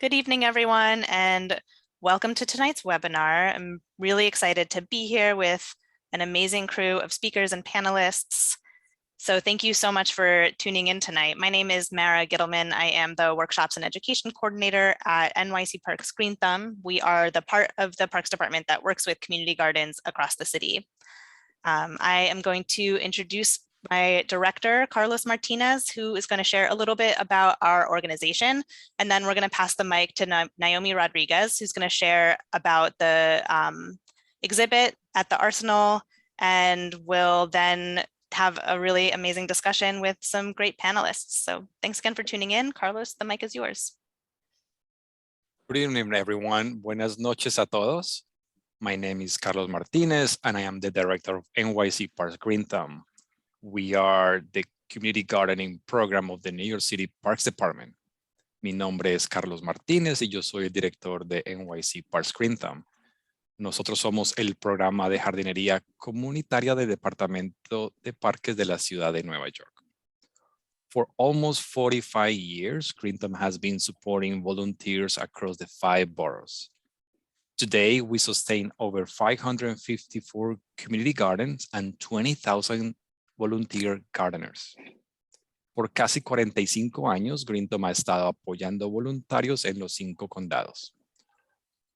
Good evening, everyone, and welcome to tonight's webinar. I'm really excited to be here with an amazing crew of speakers and panelists. So thank you so much for tuning in tonight. My name is Mara Gittleman. I am the Workshops and Education Coordinator at NYC Parks GreenThumb. We are the part of the Parks Department that works with community gardens across the city. I am going to introduce my director, Carlos Martinez, who is going to share a little bit about our organization. And then we're going to pass the mic to Naomi Rodriguez, who's going to share about the exhibit at the Arsenal. And we'll then have a really amazing discussion with some great panelists. So thanks again for tuning in. Carlos, the mic is yours. Good evening, everyone. Buenas noches a todos. My name is Carlos Martinez, and I am the director of NYC Parks GreenThumb. We are the community gardening program of the New York City Parks Department. Mi nombre es Carlos Martínez y yo soy el director de NYC Parks GreenThumb. Nosotros somos el programa de jardinería comunitaria del Departamento de Parques de la Ciudad de Nueva York. For almost 45 years, GreenThumb has been supporting volunteers across the 5 boroughs. Today, we sustain over 554 community gardens and 20,000 volunteer gardeners. Por casi 45 años, GreenThumb ha estado apoyando voluntarios en los 5 condados.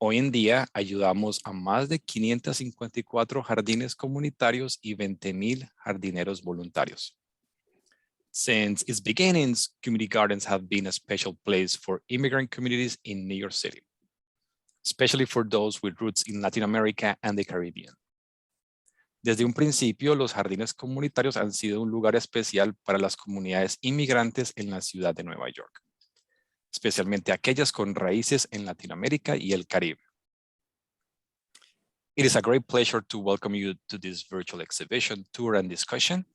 Hoy en día, ayudamos a más de 554 jardines comunitarios y 20,000 jardineros voluntarios. Since its beginnings, community gardens have been a special place for immigrant communities in New York City, especially for those with roots in Latin America and the Caribbean. Desde un principio, los jardines comunitarios han sido un lugar especial para las comunidades inmigrantes en la ciudad de Nueva York, especialmente aquellas con raíces en Latinoamérica y el Caribe. It is a great pleasure to welcome you to this virtual exhibition, tour, and discussion,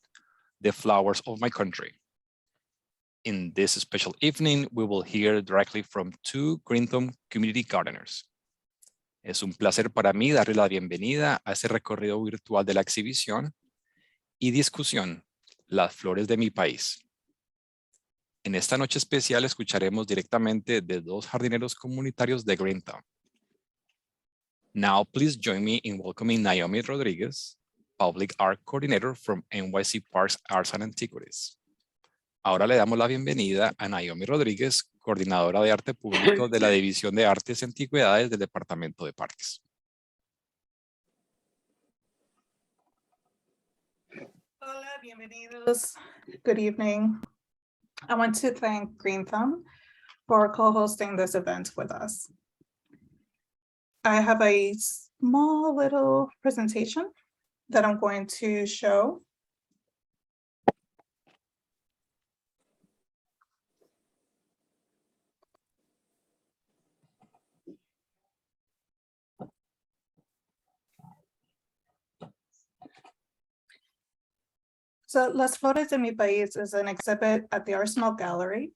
The Flowers of My Country. In this special evening, we will hear directly from 2 GreenThumb community gardeners. Es un placer para mí darle la bienvenida a este recorrido virtual de la exhibición y discusión, Las Flores de mi País. En esta noche especial escucharemos directamente de 2 jardineros comunitarios de GreenThumb. Now, please join me in welcoming Naomi Rodriguez, Public Art Coordinator from NYC Parks Arts and Antiquities. Ahora le damos la bienvenida a Naomi Rodríguez, coordinadora de arte público de la División de Artes y Antigüedades del Departamento de Parques. Hola, bienvenidos. Good evening. I want to thank GreenThumb for co-hosting this event with us. I have a small little presentation that I'm going to show. So Las Flores de mi País is an exhibit at the Arsenal Gallery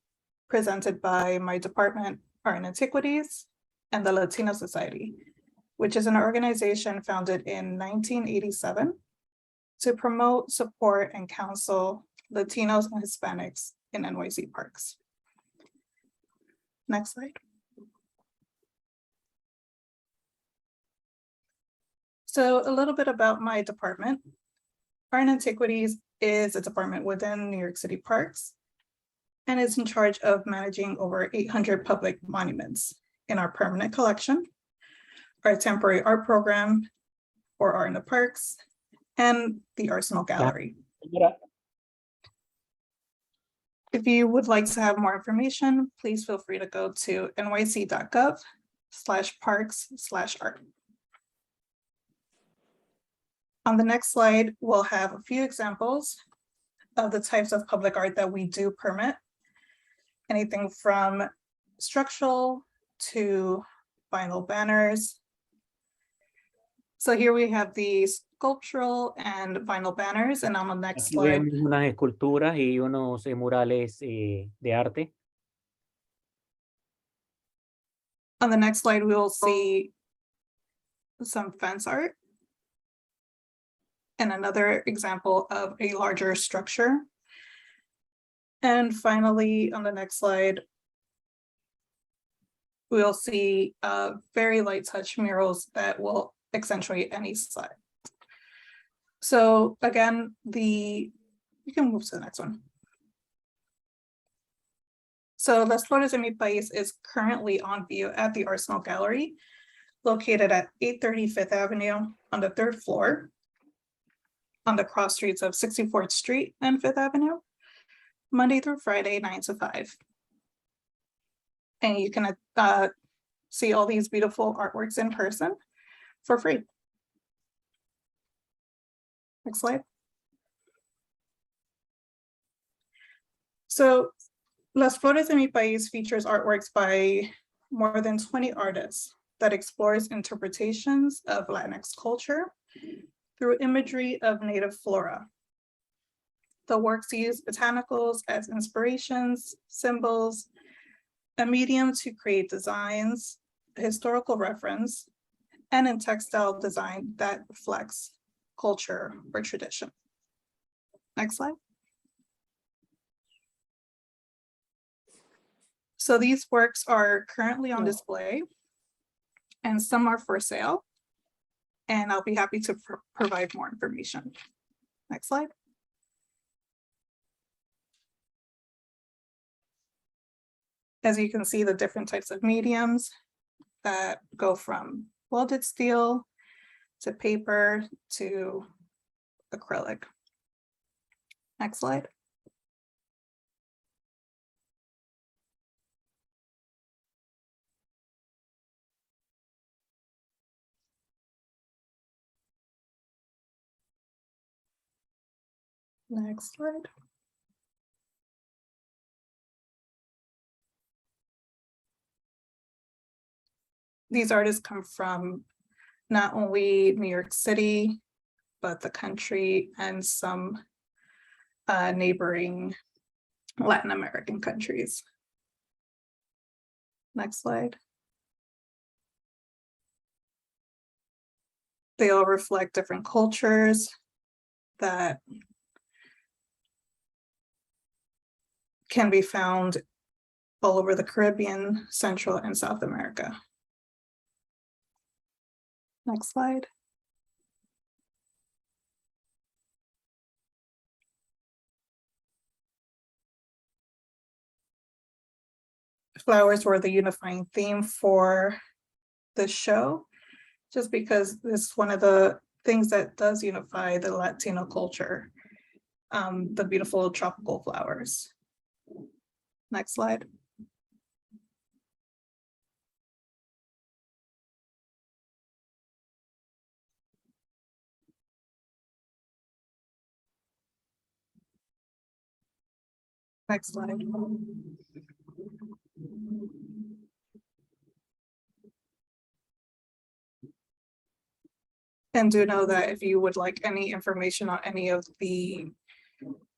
presented by my department, Art and Antiquities, and the Latino Society, which is an organization founded in 1987 to promote, support, and counsel Latinos and Hispanics in NYC parks. Next slide. So a little bit about my department. Art and Antiquities is a department within New York City Parks and is in charge of managing over 800 public monuments in our permanent collection, our temporary art program for Art in the Parks, and the Arsenal Gallery. If you would like to have more information, please feel free to go to nyc.gov/parks/art. On the next slide, we'll have a few examples of the types of public art that we do permit. Anything from structural to vinyl banners. So here we have the sculptural and vinyl banners, and on the next slide. Vemos unas esculturas y unos murales de arte. On the next slide, we will see some fence art. And another example of a larger structure. And finally, on the next slide, we'll see very light touch murals that will accentuate any slide. So again, you can move to the next one. So Las Flores de mi País is currently on view at the Arsenal Gallery, located at 830 Fifth Avenue on the 3rd floor, on the cross streets of 64th Street and 5th Avenue, Monday through Friday, 9 to 5. And you can see all these beautiful artworks in person for free. Next slide. So Las Flores de mi País features artworks by more than 20 artists that explores interpretations of Latinx culture through imagery of native flora. The works use botanicals as inspirations, symbols, a medium to create designs, a historical reference, and in textile design that reflects culture or tradition. Next slide. So these works are currently on display and some are for sale, and I'll be happy to provide more information. Next slide. As you can see, the different types of mediums that go from welded steel to paper to acrylic. Next slide. Next slide. These artists come from not only New York City, but the country and some neighboring Latin American countries. Next slide. They all reflect different cultures that can be found all over the Caribbean, Central, and South America. Next slide. Flowers were the unifying theme for the show, just because it's one of the things that does unify the Latino culture, the beautiful tropical flowers. Next slide. Next slide. And do know that if you would like any information on any of the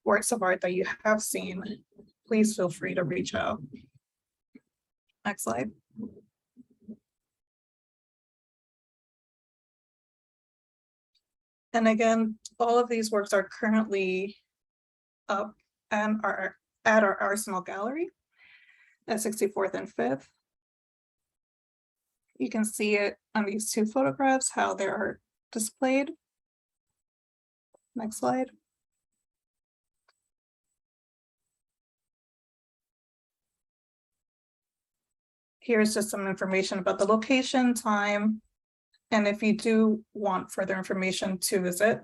works of art that you have seen, please feel free to reach out. Next slide. And again, all of these works are currently up and are at our Arsenal Gallery at 64th and 5th. You can see it on these two photographs, how they are displayed. Next slide. Here's just some information about the location, time, and if you do want further information to visit,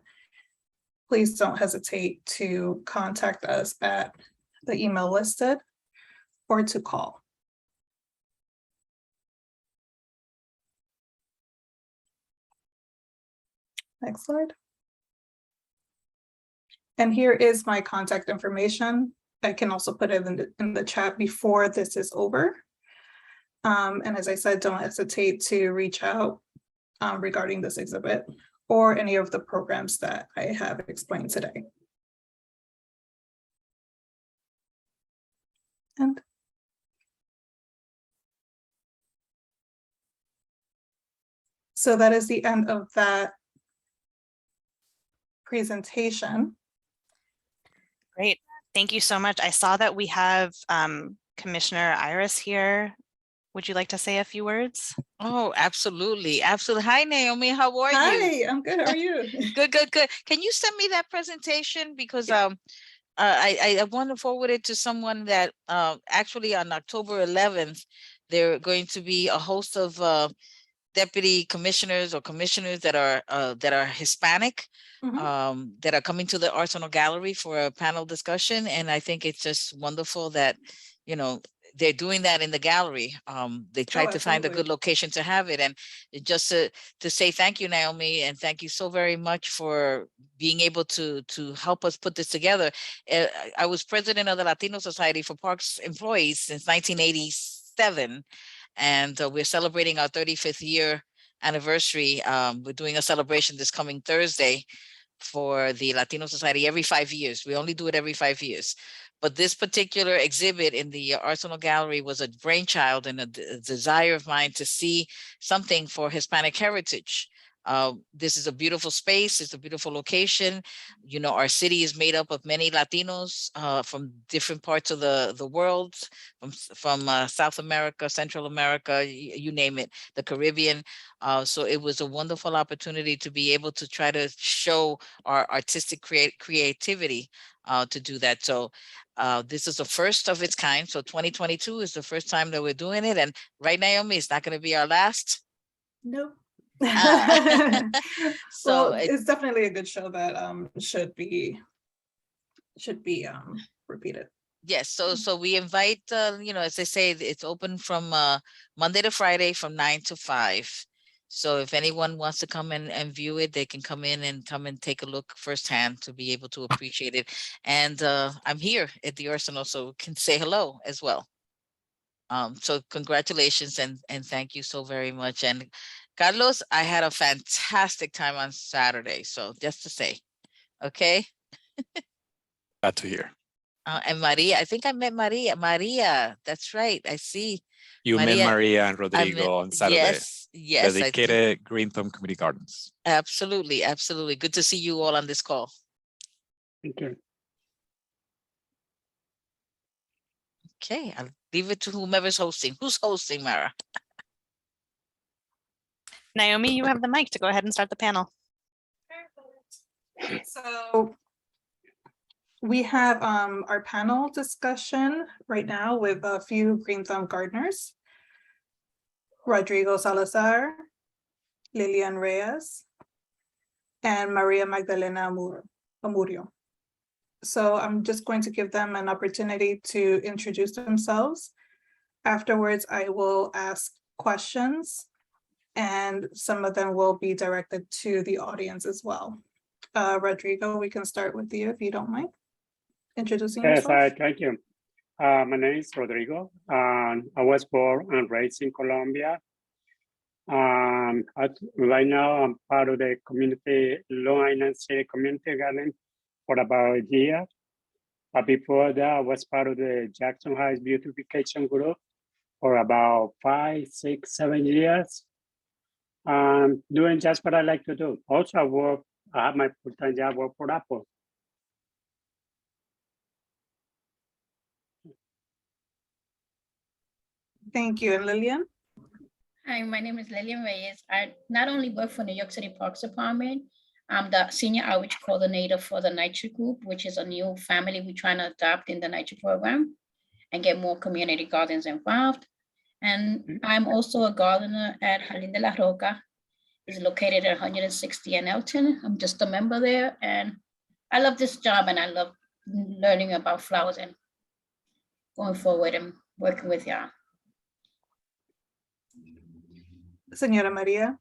please don't hesitate to contact us at the email listed or to call. Next slide. And here is my contact information. I can also put it in the chat before this is over. And as I said, don't hesitate to reach out regarding this exhibit or any of the programs that I have explained today. And so that is the end of that presentation. Great. Thank you so much. I saw that we have Commissioner Iris here would you like to say a few words? Oh, absolutely. Absolutely. Hi, Naomi. How are you? Hi, I'm good. How are you? Good. Can you send me that presentation? Because I want to forward it to someone that actually on October 11th, there are going to be a host of deputy commissioners or commissioners that are Hispanic, that are coming to the Arsenal Gallery for a panel discussion. And I think it's just wonderful that, you know, they're doing that in the gallery. They tried to find a good location to have it. And just to say thank you, Naomi, and thank you so very much for being able to help us put this together. I was president of the Latino Society for Parks Employees since 1987. And we're celebrating our 35th year anniversary. We're doing a celebration this coming Thursday for the Latino Society every 5 years. We only do it every 5 years. But this particular exhibit in the Arsenal Gallery was a brainchild and a desire of mine to see something for Hispanic heritage. This is a beautiful space. It's a beautiful location. You know, our city is made up of many Latinos from different parts of the world, from South America, Central America, you name it, the Caribbean. So it was a wonderful opportunity to be able to try to show our artistic creativity to do that. So this is the first of its kind. So 2022 is the first time that we're doing it. And right, Naomi, it's not going to be our last. Nope. So well, it's definitely a good show that should be repeated. Yes, so we invite, you know, as I say, it's open from Monday to Friday from 9 to 5. So if anyone wants to come in and view it, they can come in and take a look firsthand to be able to appreciate it. And I'm here at the Arsenal, so can say hello as well. So congratulations and thank you so very much. And Carlos, I had a fantastic time on Saturday. So just to say, okay. Glad to hear. And Maria, I think I met Maria. Maria, that's right. I see. You met Maria and Rodrigo on Saturday. Yes. Dedicated GreenThumb Community Gardens. Absolutely. Good to see you all on this call. Thank you. Okay, I'll leave it to whomever's hosting. Who's hosting, Mara? Naomi, you have the mic to go ahead and start the panel. So we have our panel discussion right now with a few GreenThumb gardeners. Rodrigo Salazar, Lilian Reyes, and Maria Magdalena Amurio. So I'm just going to give them an opportunity to introduce themselves. Afterwards, I will ask questions, and some of them will be directed to the audience as well. Rodrigo, we can start with you if you don't mind introducing yourself. Yes, thank you. My name is Rodrigo. I was born and raised in Colombia. Right now, I'm part of the community, Long Island City Community Garden for about a year. But before that, I was part of the Jackson Heights Beautification Group for about 5, 6, 7 years. Doing just what I like to do. Also, I have my full-time job, work for Apple. Thank you. And Lillian? Hi, my name is Lillian Reyes. I not only work for New York City Parks Department, I'm the Senior Outreach Coordinator for the Nature Group, which is a new family we're trying to adopt in the Nature Program and get more community gardens involved. And I'm also a gardener at Jardín de la Roca. It's located at 160 and Elton. I'm just a member there, and I love this job, and I love learning about flowers and going forward and working with y'all. Senora Maria,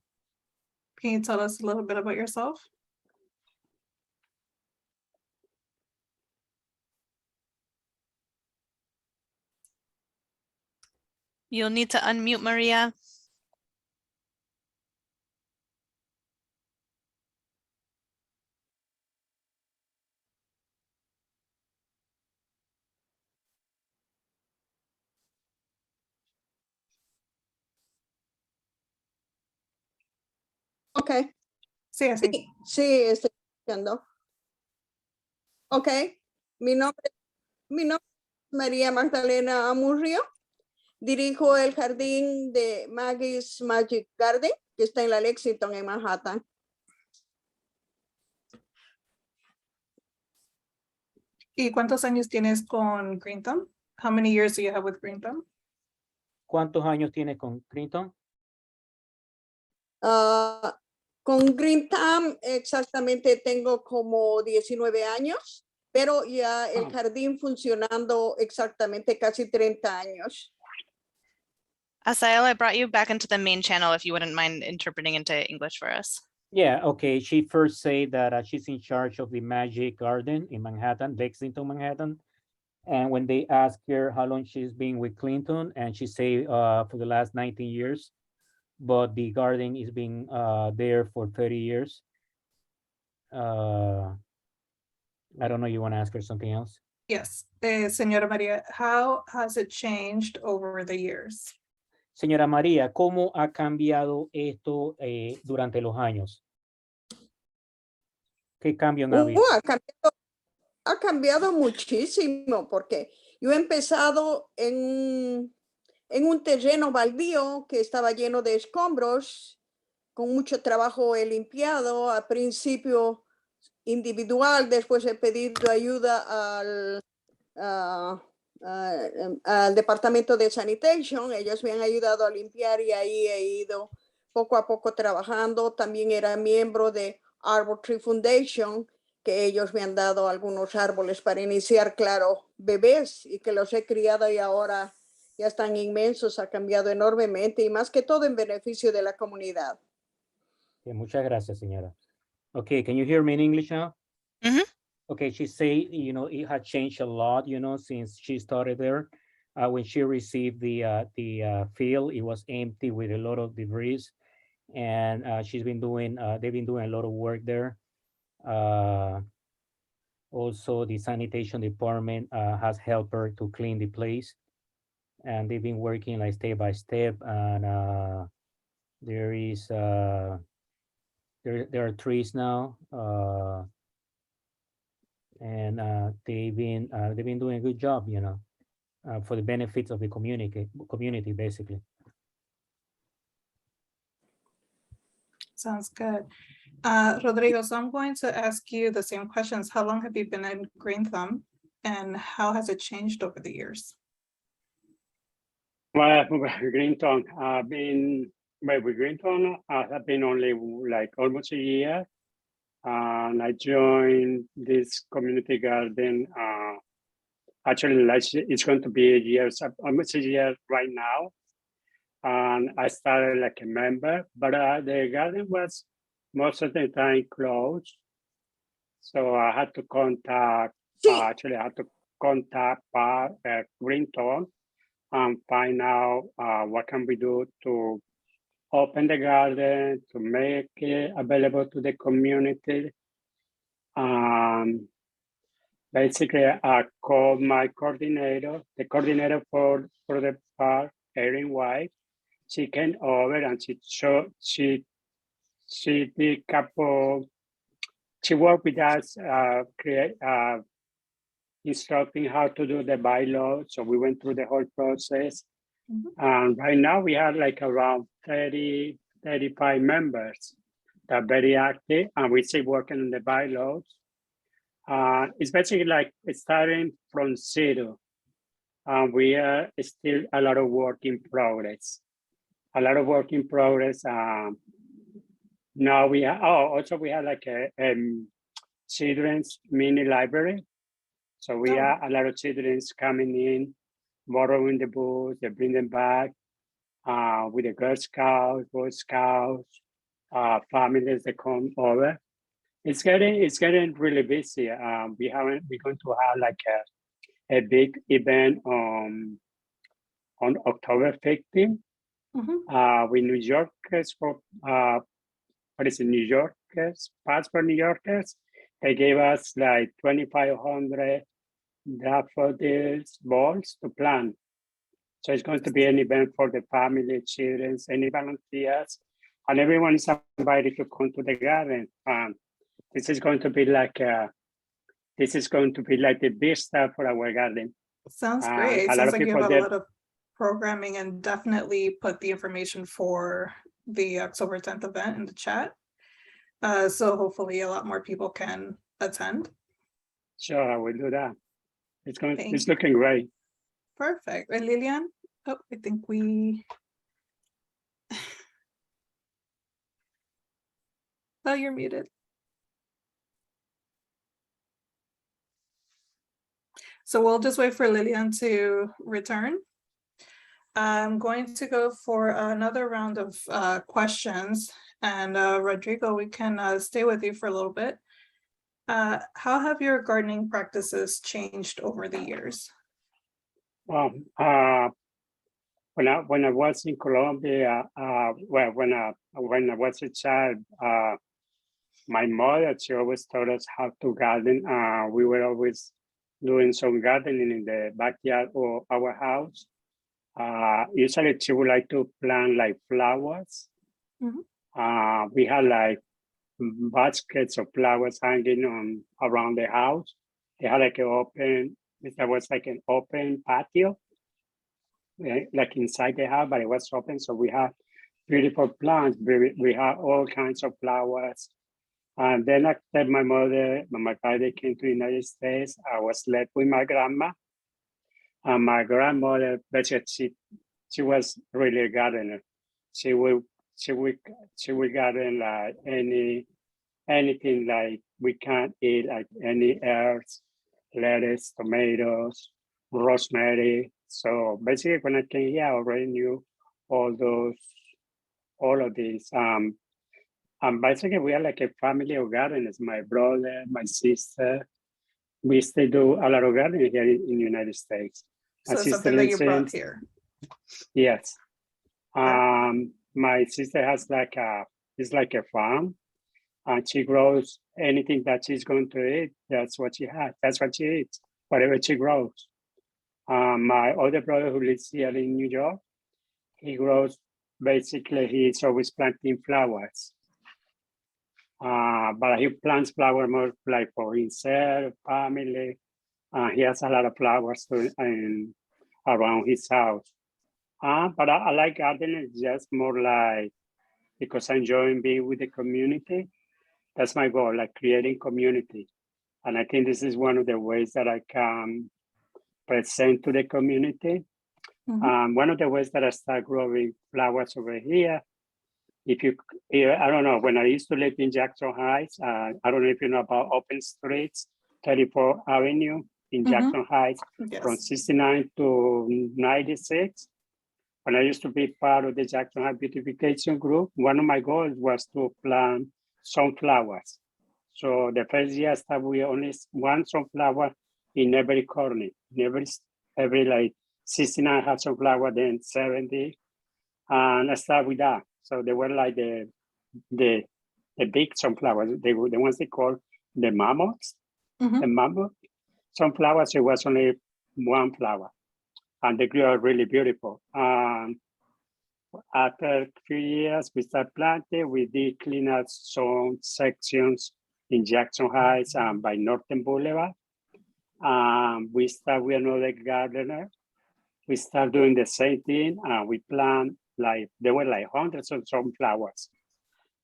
can you tell us a little bit about yourself? You'll need to unmute Maria. Ok. Sí, así. Sí, estoy escuchando. Ok. Mi nombre es María Magdalena Amurrio. Dirijo el jardín de Maggie's Magic Garden, que está en la Lexington, en Manhattan. ¿Y cuántos años tienes con GreenThumb? How many years do you have with GreenThumb? ¿Cuántos años tiene con GreenThumb? Con GreenThumb exactamente tengo como 19 años, pero ya el jardín funcionando exactamente casi 30 años. Asael, I brought you back into the main channel if you wouldn't mind interpreting into English for us. Yeah, okay. She first said that she's in charge of the Magic Garden in Manhattan, Lexington, Manhattan. And when they asked her how long she's been with Clinton, and she said for the last 19 years, but the garden is being there for 30 years. I don't know, you want to ask her something else? Yes. Señora María, how has it changed over the years? Señora María, ¿cómo ha cambiado esto durante los años? ¿Qué cambio ha habido? Ha cambiado muchísimo porque yo he empezado en un terreno baldío que estaba lleno de escombros, con mucho trabajo he limpiado, al principio individual, después he pedido ayuda al departamento de sanitation, ellos me han ayudado a limpiar y ahí he ido poco a poco trabajando. También era miembro de Arbor Tree Foundation, que ellos me han dado algunos árboles para iniciar, claro, bebés, y que los he criado y ahora ya están inmensos, ha cambiado enormemente y más que todo en beneficio de la comunidad. Okay, muchas gracias, señora. Okay, can you hear me in English now? Mhm. Okay, she said, you know, it had changed a lot, you know, since she started there. When she received the field, it was empty with a lot of debris, and they've been doing a lot of work there. Also, the sanitation department has helped her to clean the place, and they've been working like step by step. And there are trees now, and they've been doing a good job, you know, for the benefits of the community basically. Sounds good. Rodrigo, so I'm going to ask you the same questions. How long have you been in GreenThumb and how has it changed over the years? Well, GreenThumb, I've been with GreenThumb, I've been only like almost a year. And I joined this community garden. Actually, it's going to be a year, almost a year right now. And I started like a member, but the garden was most of the time closed. So I had to contact, actually I had to contact GreenThumb and find out what can we do to open the garden, to make it available to the community. Basically, I called my coordinator, the coordinator for the park, Erin White. She came over and she did she worked with us, instructing how to do the bylaws. So we went through the whole process. And right now we have like around 30, 35 members that are very active, and we still working on the bylaws. It's basically like starting from zero. We are still a lot of work in progress. Now we have, also we have like a children's mini library. So we have a lot of children coming in, borrowing the books, they bring them back with the Girl Scouts, Boy Scouts, families that come over. It's getting really busy. We're going to have like a big event on October 15th with New Yorkers for New Yorkers, Passport New Yorkers. They gave us like 2,500 daffodils balls to plant. So it's going to be an event for the family, children, any volunteers, and everyone is invited to come to the garden. This is going to be like the big stuff for our garden. Sounds great. Sounds like you have a lot of programming and definitely put the information for the October 10th event in the chat. So hopefully a lot more people can attend. Sure, I will do that. Thank It's looking great. Perfect. And Lilian? Oh, I think we. Oh, you're muted. So we'll just wait for Lilian to return. I'm going to go for another round of questions. And Rodrigo, we can stay with you for a little bit. How have your gardening practices changed over the years? Well, when I was in Colombia, well, when I was a child, my mother, she always taught us how to garden. We were always doing some gardening in the backyard of our house. Usually she would like to plant like flowers. Mm-hmm. We had like baskets of flowers hanging on around the house. They had like there was like an open patio, like inside the house, but it was open. So we had beautiful plants. We had all kinds of flowers. And then after my father came to the United States, I was left with my grandma. And my grandmother, basically, she was really a gardener. She would garden like anything like we can eat, like any herbs, lettuce, tomatoes, rosemary. So basically, when I came here, I already knew all of these. And basically, we are like a family of gardeners. My brother, my sister, we still do a lot of gardening here in the United States. So it's something that you brought here. Yes. My sister has it's like a farm, and she grows anything that she's going to eat. That's what she has. That's what she eats, whatever she grows. My other brother who lives here in New York, he grows, basically, he's always planting flowers. But he plants flowers more like for himself, family. He has a lot of flowers around his house. But I like gardening just more like because I enjoy being with the community. That's my goal, like creating community. And I think this is one of the ways that I can present to the community. Mm-hmm. One of the ways that I start growing flowers over here, I don't know, when I used to live in Jackson Heights, I don't know if you know about Open Streets, 34th Avenue in mm-hmm. Jackson Heights, yes. From 69 to 96. When I used to be part of the Jackson Heights beautification group, one of my goals was to plant sunflowers. So the first year I started with only one sunflower in every corner. Every like 69 had sunflower, then 70. And I started with that. So they were like the big sunflowers. They were the ones they call the mammoths. Mm-hmm. The mammoth sunflowers, it was only one flower. And they grew really beautiful. After a few years, we started planting. We did clean up some sections in Jackson Heights and by Northern Boulevard. We started with another gardener. We started doing the same thing. We planted there were like hundreds of sunflowers.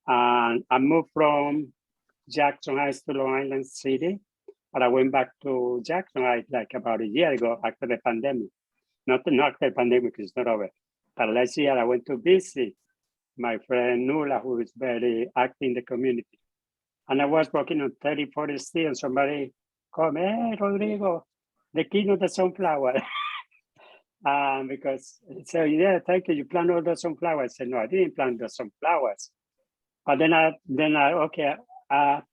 And I moved from Jackson Heights to Long Island City. But I went back to Jackson Heights like about a year ago after the pandemic. Not after the pandemic, it's not over. But last year I went to visit my friend Nula, who is very active in the community. And I was walking on 34th Street and somebody called me, "Hey, Rodrigo, the king of the sunflower." Because he said, "Yeah, thank you. You planted all the sunflowers." I said, "No, I didn't plant the sunflowers." But then I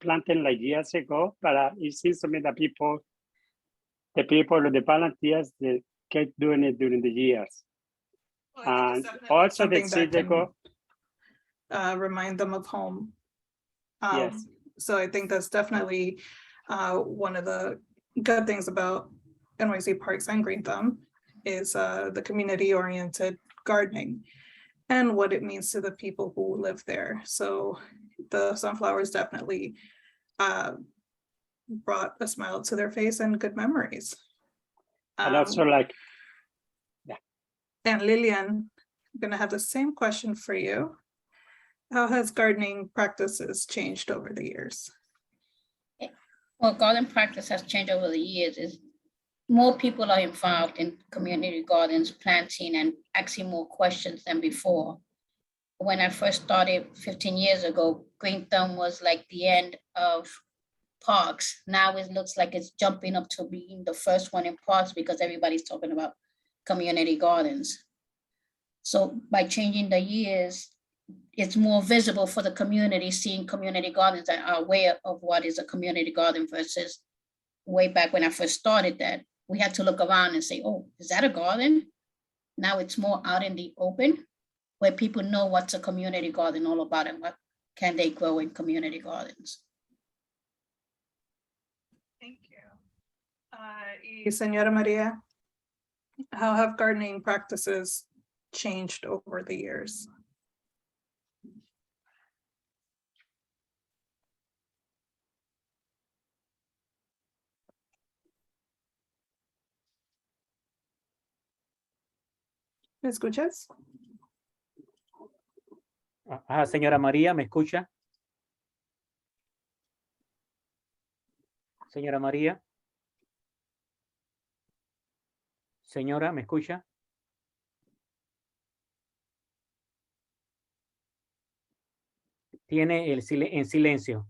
planted like years ago, but it seems to me that the volunteers, they kept doing it during the years. Well, and also the seed they go remind them of home. Yes. So I think that's definitely one of the good things about NYC Parks and GreenThumb is the community-oriented gardening and what it means to the people who live there. So the sunflowers definitely brought a smile to their face and good memories. And also And Lillian, I'm gonna have the same question for you. How has gardening practices changed over the years? Well, garden practice has changed over the years. Is more people are involved in community gardens, planting and asking more questions than before. When I first started 15 years ago, GreenThumb was like the end of parks. Now it looks like it's jumping up to being the first one in parks because everybody's talking about community gardens. So by changing the years, it's more visible for the community, seeing community gardens that are aware of what is a community garden versus way back when I first started that. We had to look around and say, oh, is that a garden? Now it's more out in the open where people know what's a community garden all about and what can they grow in community gardens. Thank you. Y Señora Maria, how have gardening practices changed over the years? ¿Me escuchas? Señora María, ¿me escucha? Señora María. Señora, ¿me escucha? Tiene el en silencio.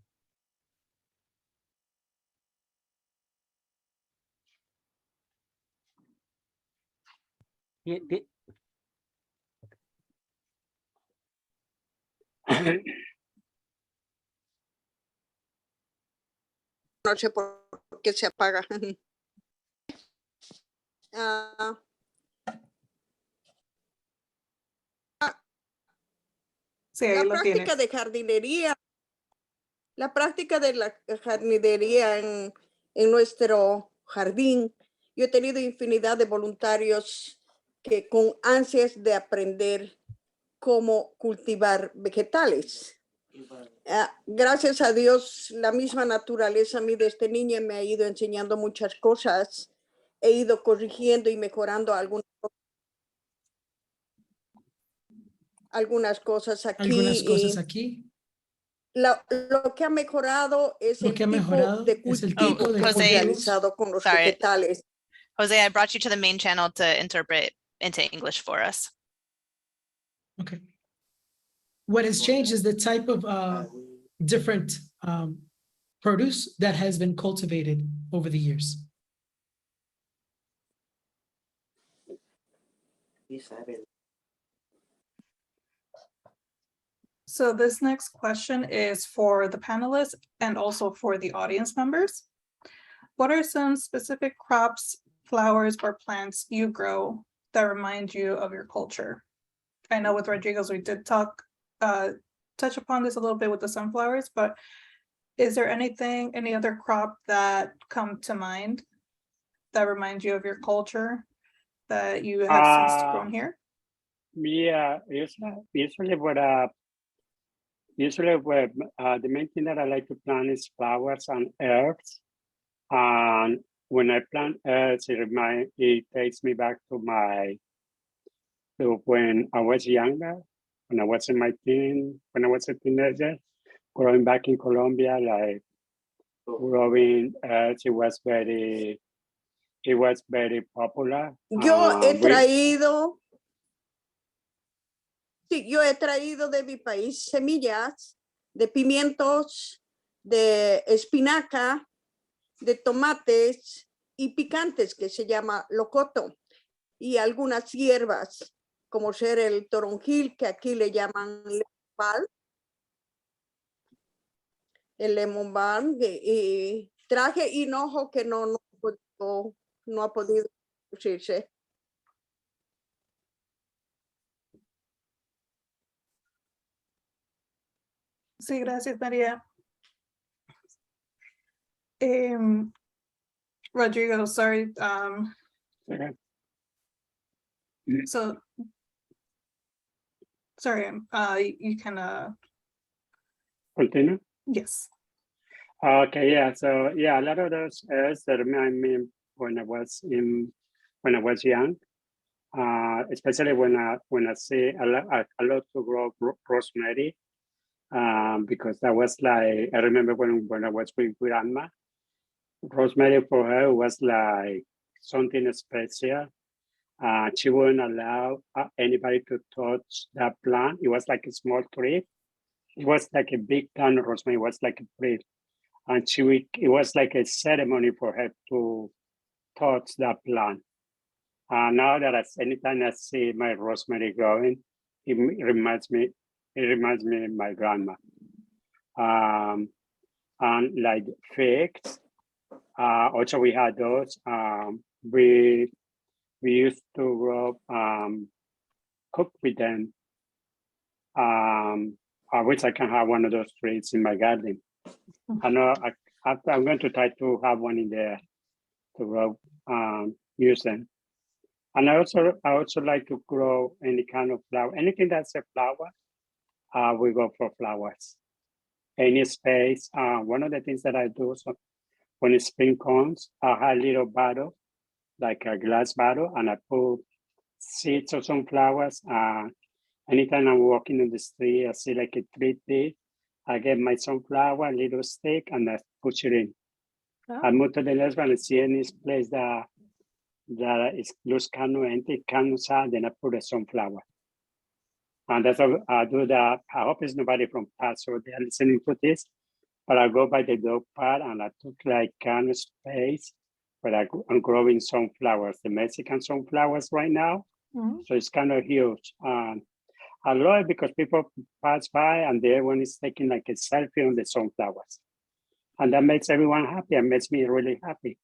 No sé por qué se apaga. Sí, ahí La lo práctica tienes. de jardinería, la práctica de la jardinería en nuestro jardín. Yo he tenido infinidad de voluntarios que con ansias de aprender cómo cultivar vegetales. Gracias a Dios, la misma naturaleza a mí desde niña me ha ido enseñando muchas cosas. He ido corrigiendo y mejorando algunas cosas aquí. Lo que ha mejorado es el tipo de cultivo que hemos realizado con los vegetales. Jose, I brought you to the main channel to interpret into English for us. Okay. What has changed is the type of different produce that has been cultivated over the years. So this next question is for the panelists and also for the audience members. What are some specific crops, flowers, or plants you grow that remind you of your culture? I know with Rodriguez, we did touch upon this a little bit with the sunflowers, but is there any other crop that come to mind that reminds you of your culture that you have since grown here? Yeah, usually the main thing that I like to plant is flowers and herbs. And when I plant herbs, it takes me back to when I was younger, when I was in my teen, when I was a teenager, growing back in Colombia, like growing herbs, it was very popular. Yo he traído de mi país semillas de pimientos, de espinaca, de tomates y picantes que se llama locoto y algunas hierbas como ser el toronjil que aquí le llaman lemon balm, el lemon balm y traje hinojo que no ha podido producirse. Sí, gracias, María. Rodrigo, sorry. Okay. So, sorry, you can Continue? yes. Okay, yeah. So yeah, a lot of those herbs that remind me when I was young. especially when I see a lot to grow rosemary, because that was like, I remember when I was with grandma, rosemary for her was like something special. She wouldn't allow anybody to touch that plant. It was like a small tree. It was like a big plant of rosemary. It was like a tree. And it was like a ceremony for her to touch that plant. Now that anytime I see my rosemary growing, it reminds me of my grandma. And like figs, also we had those. We used to grow, cook with them. I wish I can have one of those trees in my garden. I know I'm going to try to have one in there to grow, use them. And I also like to grow any kind of flower. Anything that's a flower, we go for flowers. Any space. One of the things that I do, so when spring comes, I have a little bottle, like a glass bottle, and I put seeds of some flowers. Anytime I'm walking in the street, I see like a tree, I get my sunflower, little stick, and I push it in. Oh. I move to the next one and see any place that is looks kind of empty, kind of sad, then I put a sunflower. And that's how I do that. I hope it's nobody from Paso they are listening to this, but I go by the dog park and I took like kind of space where I'm growing sunflowers, the Mexican sunflowers right now. Mhm. So it's kind of huge. I love it because people pass by and everyone is taking like a selfie on the sunflowers. And that makes everyone happy and makes me really happy.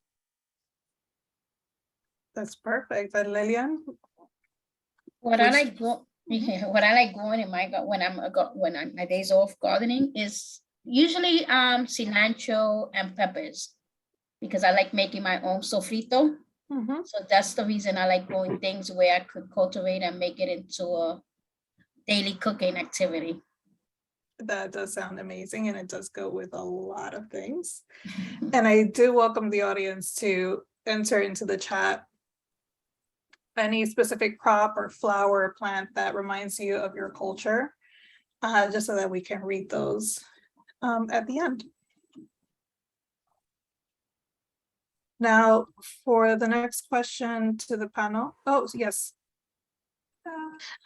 That's perfect. And Lillian? What I Which- like what I like growing in my when I'm my days off gardening is usually cilantro and peppers, because I like making my own sofrito. Mhm. So that's the reason I like growing things where I could cultivate and make it into a daily cooking activity. That does sound amazing, and it does go with a lot of things. And I do welcome the audience to enter into the chat any specific crop or flower or plant that reminds you of your culture, just so that we can read those at the end. Now, for the next question to the panel. Oh, yes.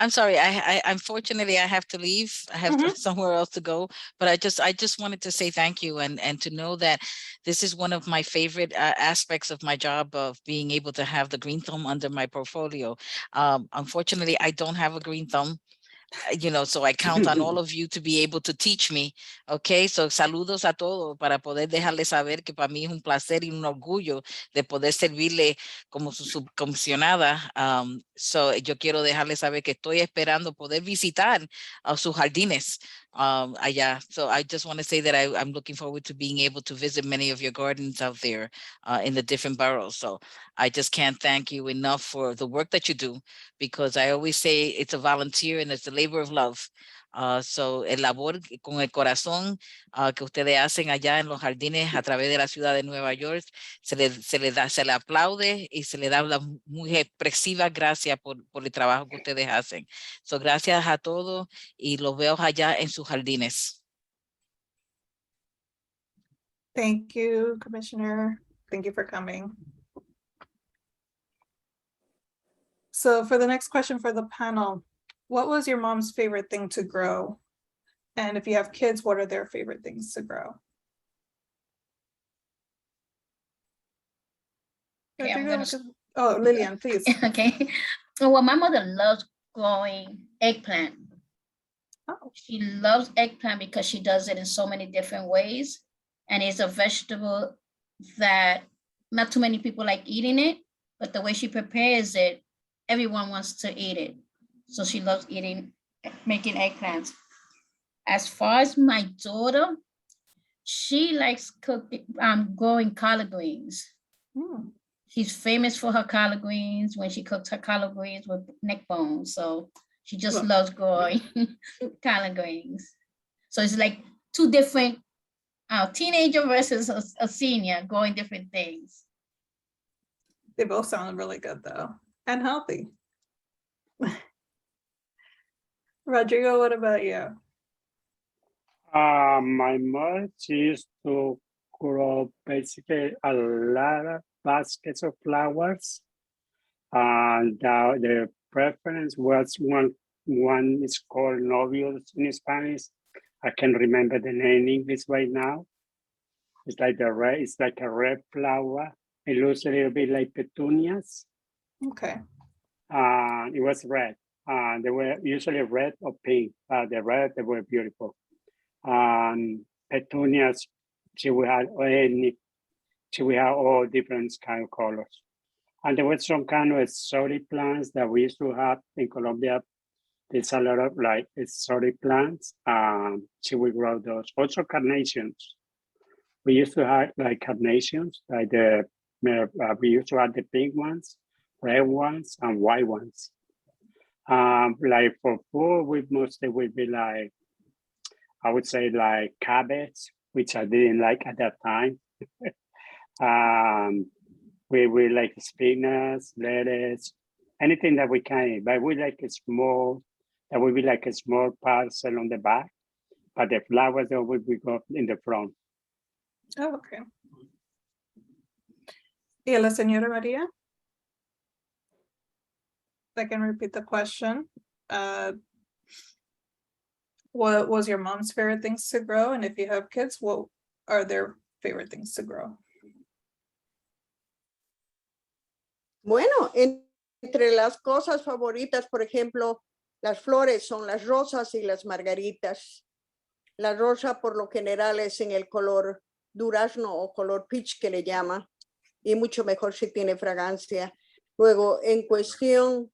I'm sorry, I unfortunately I have to leave. I have Mhm. somewhere else to go, but I just wanted to say thank you and to know that this is one of my favorite aspects of my job, of being able to have the green thumb under my portfolio. Unfortunately, I don't have a green thumb. So I count on all of you to be able to teach me. Okay, so saludos a todos para poder dejarles saber que para mí es un placer y un orgullo de poder servirle como su subcomisionada. So yo quiero dejarles saber que estoy esperando poder visitar sus jardines allá. So I just want to say that I'm looking forward to being able to visit many of your gardens out there in the different boroughs. So I just can't thank you enough for the work that you do, because I always say it's a volunteer and it's a labor of love. So el labor con el corazón que ustedes hacen allá en los jardines a través de la ciudad de Nueva York, se le aplaude y se le da las muy expresivas gracias por el trabajo que ustedes hacen. So gracias a todos y los veo allá en sus jardines. Thank you, Commissioner. Thank you for coming. So for the next question for the panel, what was your mom's favorite thing to grow? And if you have kids, what are their favorite things to grow? Okay, I'm gonna Oh, Lillian, please. Okay. Well, my mother loves growing eggplant. Oh. She loves eggplant because she does it in so many different ways. And it's a vegetable that not too many people like eating it, but the way she prepares it, everyone wants to eat it. So she loves making eggplants. As far as my daughter, she likes growing collard greens. Hmm. She's famous for her collard greens when she cooks her collard greens with neck bones. So she just loves growing collard greens. So it's like two different teenager versus a senior growing different things. They both sound really good though, and healthy. Rodrigo, what about you? My mother, she used to grow basically a lot of baskets of flowers. And the preference was one is called novios in Spanish. I can't remember the name in English right now. It's like a red flower. It looks a little bit like petunias. Okay. It was red. They were usually red or pink. The red, they were beautiful. Petunias, she will have all different kind of colors. And there were some kind of exotic plants that we used to have in Colombia. There's a lot of like exotic plants. She will grow those. Also carnations. We used to have like carnations, like we used to have the pink ones, red ones, and white ones. Like for food, we mostly would be like, I would say like cabbage, which I didn't like at that time. We like spinach, lettuce, anything that we can eat, but we like a small, that would be like a small parcel on the back, but the flowers that would be go in the front. Oh, okay. Y la señora María? I can repeat the question. What was your mom's favorite things to grow? And if you have kids, what are their favorite things to grow? Bueno, entre las cosas favoritas, por ejemplo, las flores son las rosas y las margaritas. La rosa por lo general es en el color durazno o color peach que le llama, y mucho mejor si tiene fragancia. Luego, en cuestión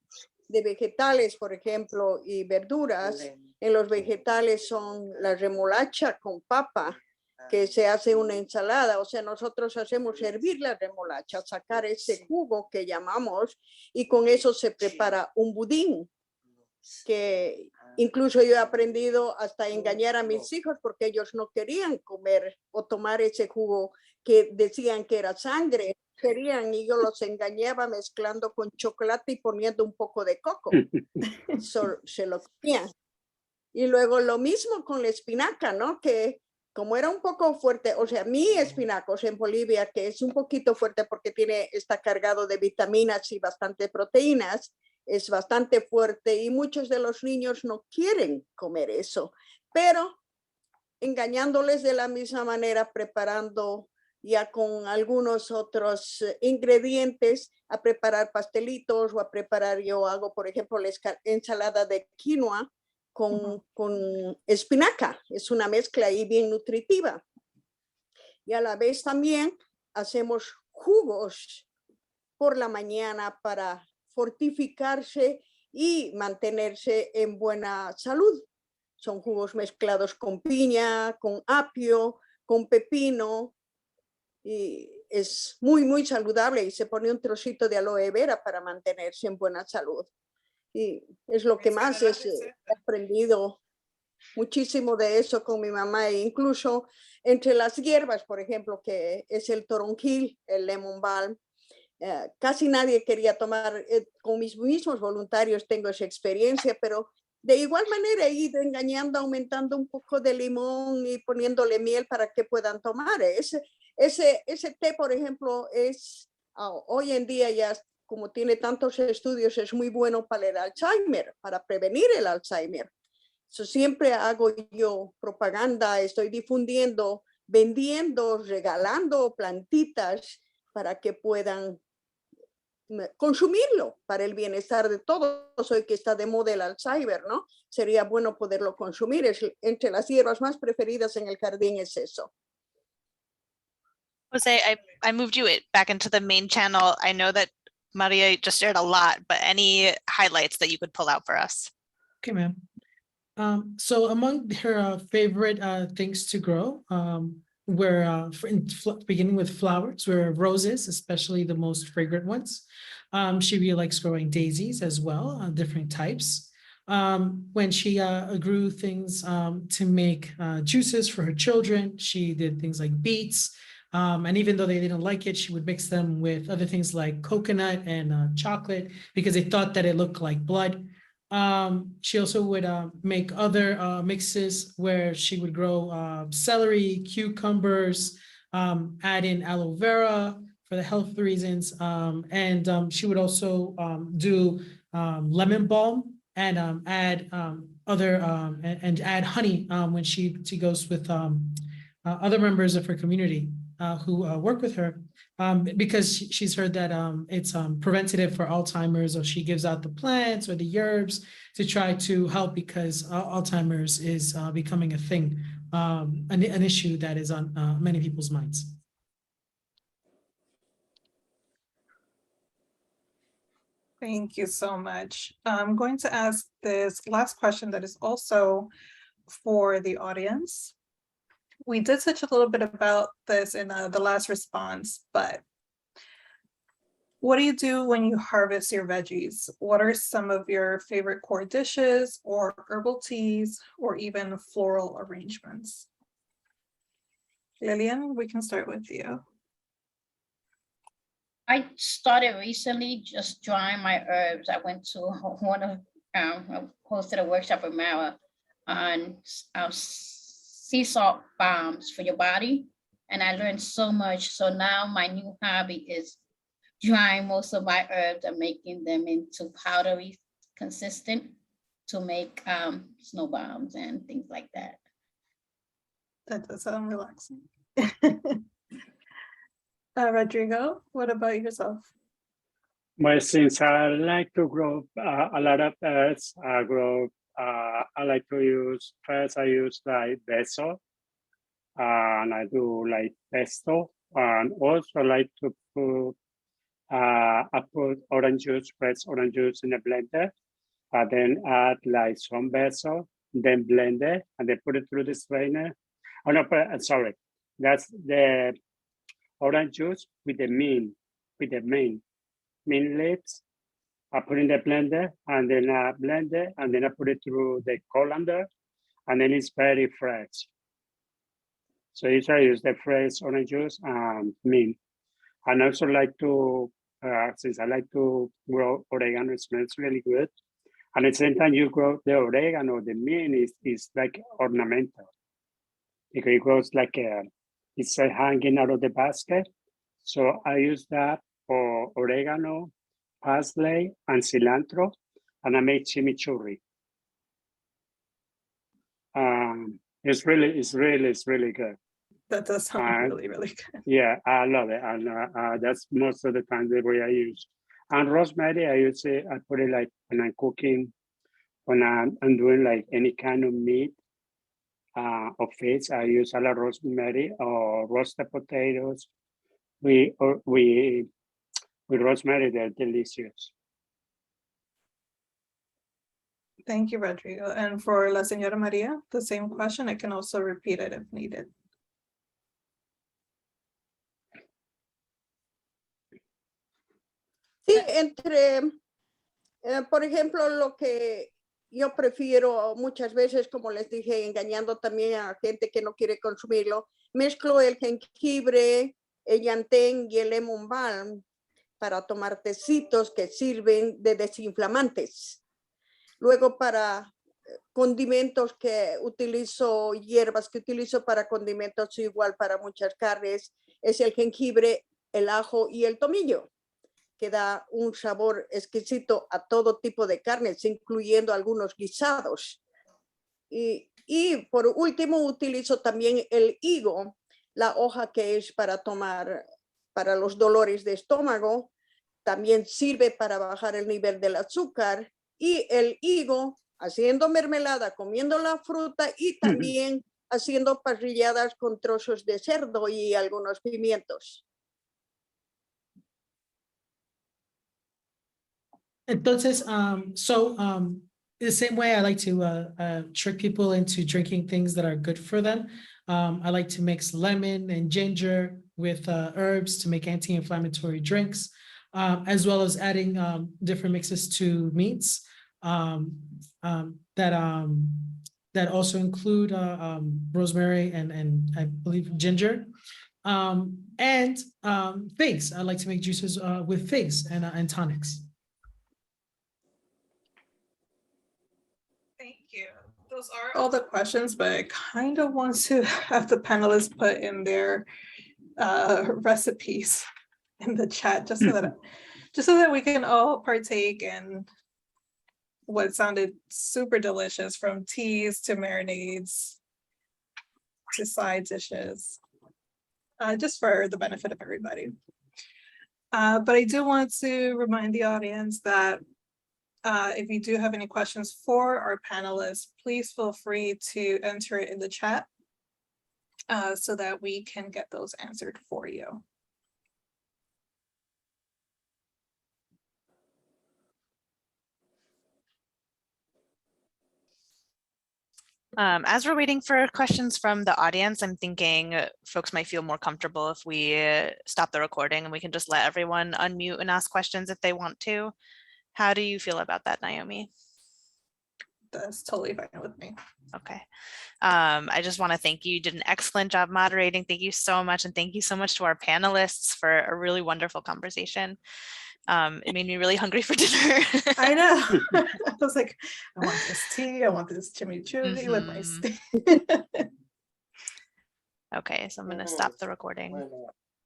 de vegetales, por ejemplo, y verduras, en los vegetales son la remolacha con papa, que se hace una ensalada. O sea, nosotros hacemos hervir la remolacha, sacar ese jugo que llamamos, y con eso se prepara un budín, que incluso yo he aprendido hasta engañar a mis hijos porque ellos no querían comer o tomar ese jugo que decían que era sangre. Querían, y yo los engañaba mezclando con chocolate y poniendo un poco de coco. Se lo comían. Y luego lo mismo con la espinaca, ¿no? Que como era un poco fuerte, o sea, mi espinacos en Bolivia, que es un poquito fuerte porque está cargado de vitaminas y bastante proteínas, es bastante fuerte y muchos de los niños no quieren comer eso, pero engañándoles de la misma manera, preparando ya con algunos otros ingredientes, a preparar pastelitos o a preparar, yo hago, por ejemplo, la ensalada de quinoa con espinaca. Es una mezcla ahí bien nutritiva. Y a la vez también hacemos jugos por la mañana para fortificarse y mantenerse en buena salud. Son jugos mezclados con piña, con apio, con pepino, y es muy, muy saludable, y se pone un trocito de aloe vera para mantenerse en buena salud. Y es lo que más he aprendido muchísimo de eso con mi mamá, e incluso entre las hierbas, por ejemplo, que es el toronjil, el lemon balm. Casi nadie quería tomar, con mis mismos voluntarios tengo esa experiencia, pero de igual manera he ido engañando, aumentando un poco de limón y poniéndole miel para que puedan tomar. Ese té, por ejemplo, es hoy en día ya, como tiene tantos estudios, es muy bueno para el Alzheimer, para prevenir el Alzheimer. Siempre hago yo propaganda, estoy difundiendo, vendiendo, regalando plantitas para que puedan consumirlo para el bienestar de todos. Hoy que está de moda el Alzheimer, ¿no? Sería bueno poderlo consumir. Entre las hierbas más preferidas en el jardín es eso. Jose, I moved you back into the main channel. I know that Maria just shared a lot, but any highlights that you could pull out for us? Okay, ma'am. So among her favorite things to grow were beginning with flowers, were roses, especially the most fragrant ones. She really likes growing daisies as well, different types. When she grew things to make juices for her children, she did things like beets. And even though they didn't like it, she would mix them with other things like coconut and chocolate because they thought that it looked like blood. She also would make other mixes where she would grow celery, cucumbers, add in aloe vera for the health reasons. And she would also do lemon balm and add other and add honey when she goes with other members of her community who work with her. Because she's heard that it's preventative for Alzheimer's, or she gives out the plants or the herbs to try to help, because Alzheimer's is becoming a thing, an issue that is on many people's minds. Thank you so much. I'm going to ask this last question that is also for the audience. We did touch a little bit about this in the last response, but what do you do when you harvest your veggies? What are some of your favorite core dishes or herbal teas or even floral arrangements? Lillian, we can start with you. I started recently just drying my herbs. I went to one of hosted a workshop with Mara on sea salt balms for your body, and I learned so much. So now my new hobby is drying most of my herbs and making them into powdery consistent to make snow bombs and things like that. That does sound relaxing. Rodrigo, what about yourself? Well, since I like to grow a lot of herbs, I like to use, first I use like basil, and I do like pesto, and also like to put, I put orange juice, fresh orange juice in a blender, and then add like some basil, then blend it, and then put it through the strainer. Oh no, sorry, that's the orange juice with the mint leaves. I put in the blender, and then I blend it, and then I put it through the colander, and then it's very fresh. So usually I use the fresh orange juice and mint. And I also like to, since I like to grow oregano, it smells really good. And at the same time you grow the oregano, the mint is like ornamental, because it grows like it's hanging out of the basket. So I use that for oregano, parsley, and cilantro, and I make chimichurri. It's really good. That does sound really, really good. Yeah, I love it. And that's most of the time the way I use. And rosemary, I use it, I put it like when I'm cooking, when I'm doing like any kind of meat or fish, I use a lot of rosemary or roasted potatoes. With rosemary, they're delicious. Thank you, Rodrigo. And for La Señora Maria, the same question. I can also repeat it if needed. Sí, por ejemplo, lo que yo prefiero muchas veces, como les dije, engañando también a gente que no quiere consumirlo, mezclo el jengibre, el yantén y el lemon balm para tomar tecitos que sirven de desinflamantes. Luego para condimentos que utilizo, hierbas que utilizo para condimentos igual para muchas carnes, es el jengibre, el ajo y el tomillo, que da un sabor exquisito a todo tipo de carnes, incluyendo algunos guisados. Y por último utilizo también el higo, la hoja que es para tomar para los dolores de estómago, también sirve para bajar el nivel del azúcar, y el higo haciendo mermelada, comiendo la fruta y también haciendo parrilladas con trozos de cerdo y algunos pimientos. Entonces, the same way I like to trick people into drinking things that are good for them. I like to mix lemon and ginger with herbs to make anti-inflammatory drinks, as well as adding different mixes to meats that also include rosemary and I believe ginger, and figs. I like to make juices with figs and tonics. Thank you. Those are all the questions, but I kind of want to have the panelists put in their recipes in the chat just so that we can all partake in what sounded super delicious, from teas to marinades to side dishes, just for the benefit of everybody. But I do want to remind the audience that if you do have any questions for our panelists, please feel free to enter it in the chat so that we can get those answered for you. As we're waiting for questions from the audience, I'm thinking folks might feel more comfortable if we stop the recording and we can just let everyone unmute and ask questions if they want to. How do you feel about that, Naomi? That's totally fine with me. Okay. I just want to thank you. You did an excellent job moderating. Thank you so much. And thank you so much to our panelists for a really wonderful conversation. It made me really hungry for dinner. I know. I was like, I want this tea. I want this chimichurri with my steak. Okay, so I'm going to stop the recording.